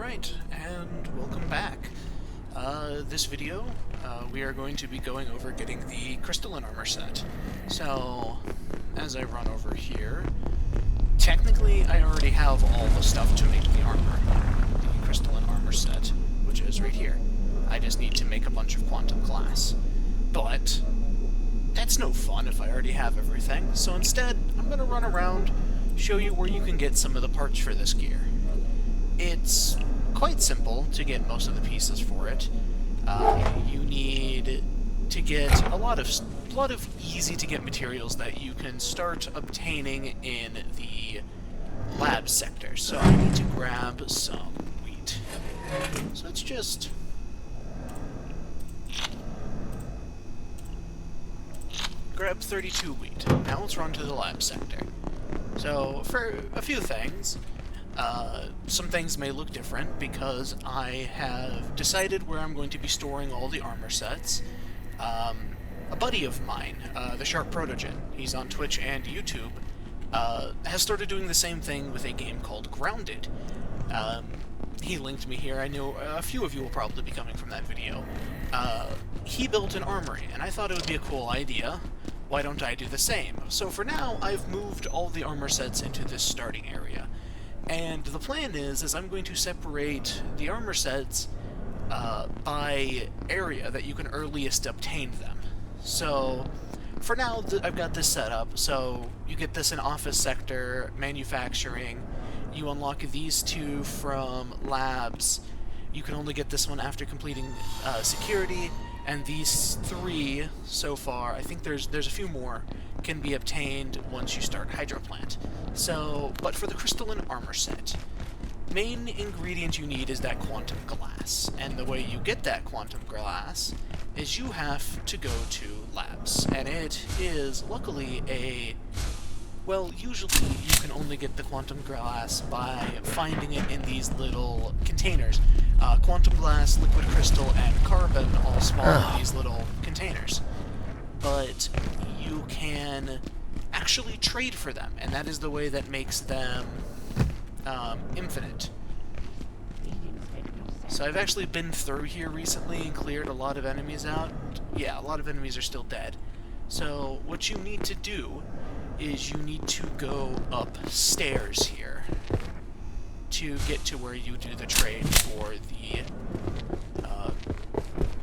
Alright, and welcome back. This video, we are going to be going over getting the Crystalline Armor set. So, as I run over here, technically I already have all the stuff to make the armor. The Crystalline Armor set, which is right here. I just need to make a bunch of quantum glass. But that's no fun if I already have everything, so instead I'm going to run around, show you where you can get some of the parts for this gear. It's quite simple to get most of the pieces for it. You need to get a lot of easy-to-get materials that you can start obtaining in the lab sector. So I need to grab some wheat. So let's just grab 32 wheat. Now let's run to the lab sector. So for a few things, some things may look different because I have decided where I'm going to be storing all the armor sets. A buddy of mine, the Sharp Protogen, he's on Twitch and YouTube, has started doing the same thing with a game called Grounded. He linked me here. I know a few of you will probably be coming from that video. He built an armory, and I thought it would be a cool idea. Why don't I do the same? So for now, I've moved all the armor sets into this starting area. And the plan is I'm going to separate the armor sets by area that you can earliest obtain them. So, for now, I've got this set up. So, you get this in office sector, manufacturing. You unlock these two from labs. You can only get this one after completing security. And these three, so far, I think there's a few more, can be obtained once you start Hydroplant. So, but for the Crystalline Armor set, main ingredient you need is that quantum glass. And the way you get that quantum glass is you have to go to labs. And it is, luckily, well, usually you can only get the quantum glass by finding it in these little containers. Quantum glass, liquid crystal, and carbon all spawn in these little containers. But you can actually trade for them, and that is the way that makes them infinite. So I've actually been through here recently and cleared a lot of enemies out. Yeah, a lot of enemies are still dead. So what you need to do is you need to go upstairs here to get to where you do the trade for the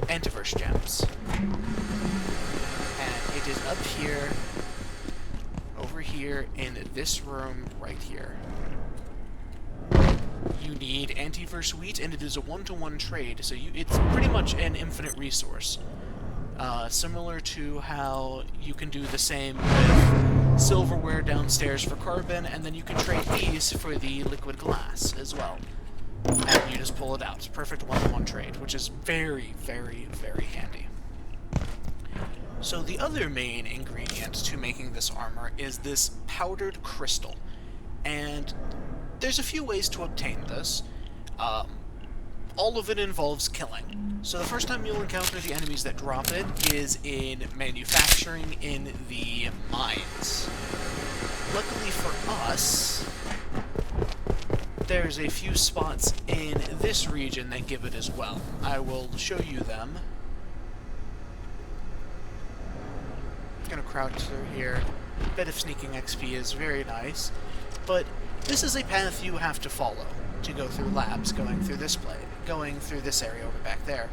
antiverse gems. And it is up here, over here, in this room right here. You need antiverse wheat, and it is a one-to-one trade, so it's pretty much an infinite resource. Similar to how you can do the same with silverware downstairs for carbon, and then you can trade these for the liquid glass as well. And you just pull it out. It's a perfect one-to-one trade, which is very, very, very handy. So the other main ingredient to making this armor is this powdered crystal. And there's a few ways to obtain this. All of it involves killing. So the first time you'll encounter the enemies that drop it is in manufacturing in the mines. Luckily for us, there's a few spots in this region that give it as well. I will show you them. I'm gonna crouch through here. A bit of sneaking XP is very nice, but this is a path you have to follow to go through labs, going through this area over back there.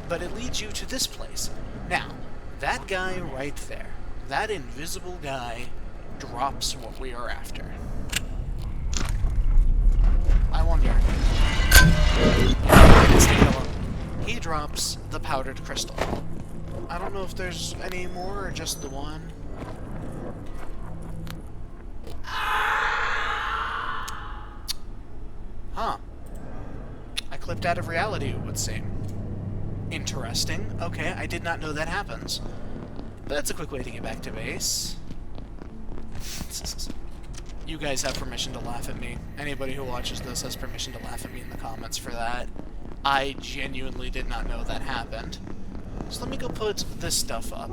But it leads you to this place. Now, that guy right there, that invisible guy, drops what we are after. I wonder. He drops the powdered crystal. I don't know if there's any more or just the one. Huh. I clipped out of reality, it would seem. Interesting. Okay, I did not know that happens. But that's a quick way to get back to base. You guys have permission to laugh at me. Anybody who watches this has permission to laugh at me in the comments for that. I genuinely did not know that happened. So let me go put this stuff up.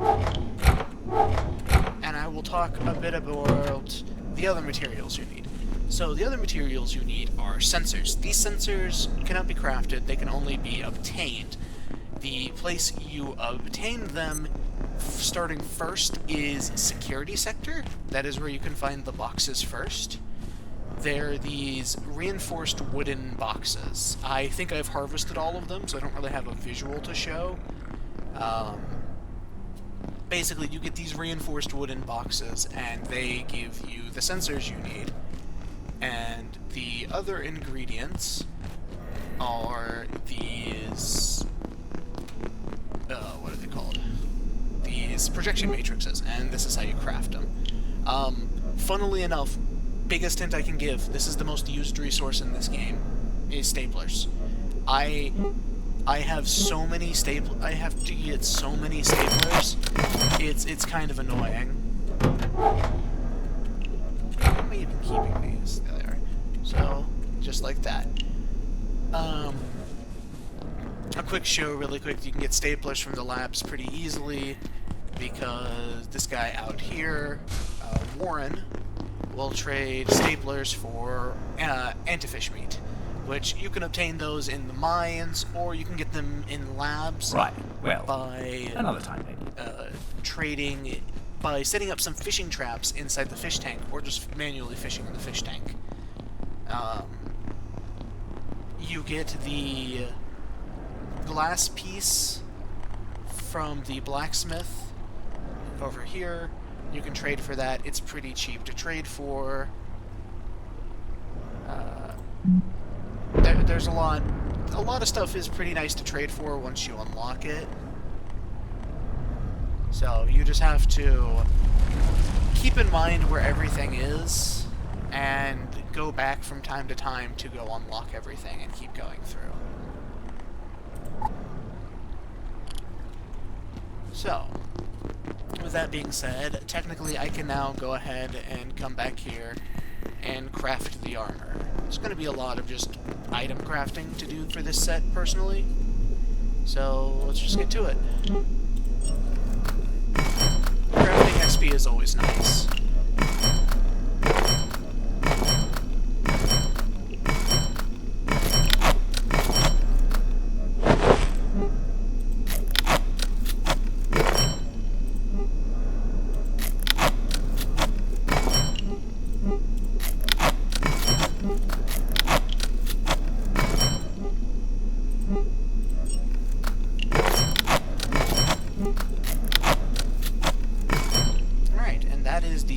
And I will talk a bit about the other materials you need. So the other materials you need are sensors. These sensors cannot be crafted, they can only be obtained. The place you obtain them starting first is Security Sector. That is where you can find the boxes first. They're these reinforced wooden boxes. I think I've harvested all of them, so I don't really have a visual to show. Basically, you get these reinforced wooden boxes, and they give you the sensors you need. And the other ingredients are these... what are they called? These projection matrices, and this is how you craft them. Funnily enough, biggest hint I can give, this is the most used resource in this game, is staplers. I have so many I have to get so many staplers, it's kind of annoying. How am I even keeping these? There they are. So, just like that. A quick show, really quick, you can get staplers from the labs pretty easily, because this guy out here, Warren, will trade staplers for antifish meat, which you can obtain those in the mines, or you can get them in labs. Right, well, by another time maybe. Trading, by setting up some fishing traps inside the fish tank, or just manually fishing in the fish tank. You get the glass piece from the blacksmith over here. You can trade for that. It's pretty cheap to trade for. There's a lot of stuff is pretty nice to trade for once you unlock it. So you just have to keep in mind where everything is and go back from time to time to go unlock everything and keep going through. So, with that being said, technically I can now go ahead and come back here and craft the armor. There's going to be a lot of just item crafting to do for this set, personally. So, let's just get to it. Crafting XP is always nice.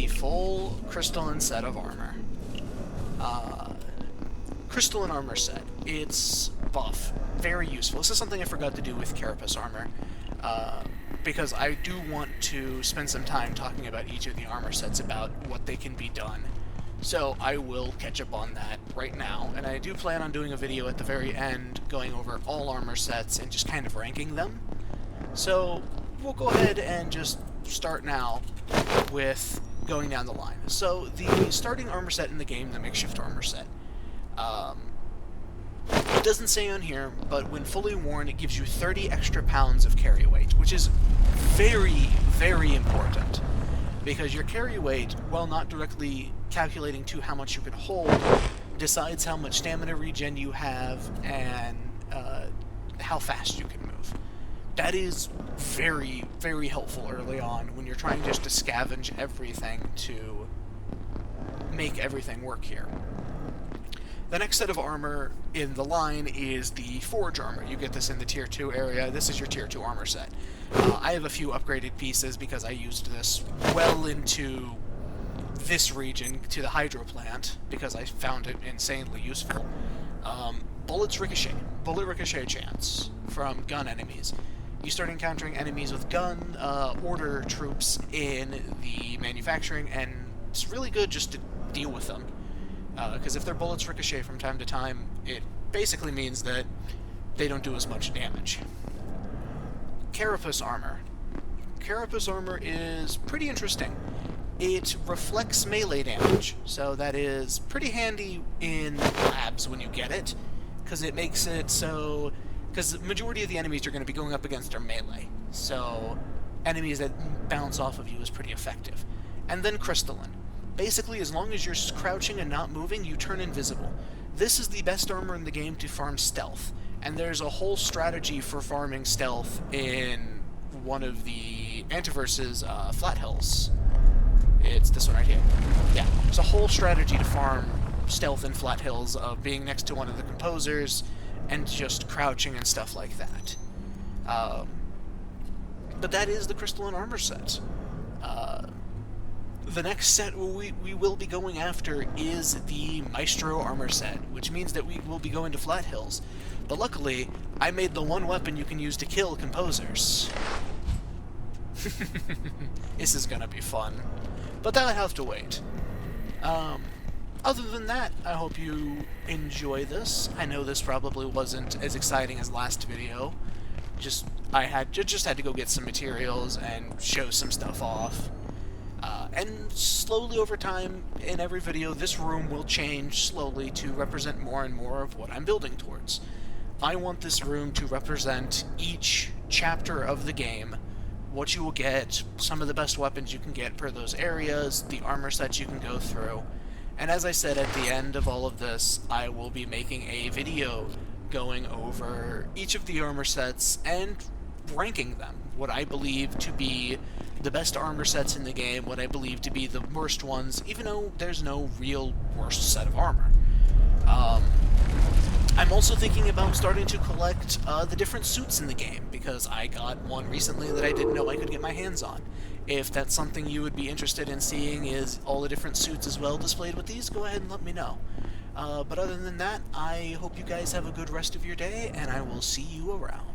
Full crystalline set of armor. Crystalline armor set. It's buff. Very useful. This is something I forgot to do with Carapace armor, because I do want to spend some time talking about each of the armor sets, about what they can be done. So I will catch up on that right now, and I do plan on doing a video at the very end going over all armor sets and just kind of ranking them. So we'll go ahead and just start now with going down the line. So the starting armor set in the game, the makeshift armor set, it doesn't say on here, but when fully worn, it gives you 30 extra pounds of carry weight, which is very, very important, because your carry weight, while not directly calculating to how much you can hold, decides how much stamina regen you have and how fast you can move. That is very, very helpful early on when you're trying just to scavenge everything to make everything work here. The next set of armor in the line is the Forge armor. You get this in the Tier 2 area. This is your Tier 2 armor set. I have a few upgraded pieces because I used this well into this region, to the hydro plant, because I found it insanely useful. Bullet ricochet chance from gun enemies. You start encountering enemies with gun, order troops in the manufacturing, and it's really good just to deal with them. Because if their bullets ricochet from time to time, it basically means that they don't do as much damage. Carapace armor. Carapace armor is pretty interesting. It reflects melee damage, so that is pretty handy in labs when you get it, because it makes it so... Because the majority of the enemies you're going to be going up against are melee, so enemies that bounce off of you is pretty effective. And then Crystalline. Basically, as long as you're crouching and not moving, you turn invisible. This is the best armor in the game to farm stealth, and there's a whole strategy for farming stealth in one of the Antiverse's Flat Hills. It's this one right here. Yeah, there's a whole strategy to farm stealth in Flat Hills of being next to one of the composers and just crouching and stuff like that. But that is the Crystalline Armor set. The next set we will be going after is the Maestro Armor set, which means that we will be going to Flat Hills. But luckily, I made the one weapon you can use to kill composers. This is gonna be fun. But that'll have to wait. Other than that, I hope you enjoy this. I know this probably wasn't as exciting as last video. I just had to go get some materials and show some stuff off. And slowly over time, in every video, this room will change slowly to represent more and more of what I'm building towards. I want this room to represent each chapter of the game, what you will get, some of the best weapons you can get per those areas, the armor sets you can go through. And as I said at the end of all of this, I will be making a video going over each of the armor sets and ranking them. What I believe to be the best armor sets in the game, what I believe to be the worst ones, even though there's no real worst set of armor. I'm also thinking about starting to collect the different suits in the game, because I got one recently that I didn't know I could get my hands on. If that's something you would be interested in seeing, is all the different suits as well displayed with these, go ahead and let me know. But other than that, I hope you guys have a good rest of your day, and I will see you around.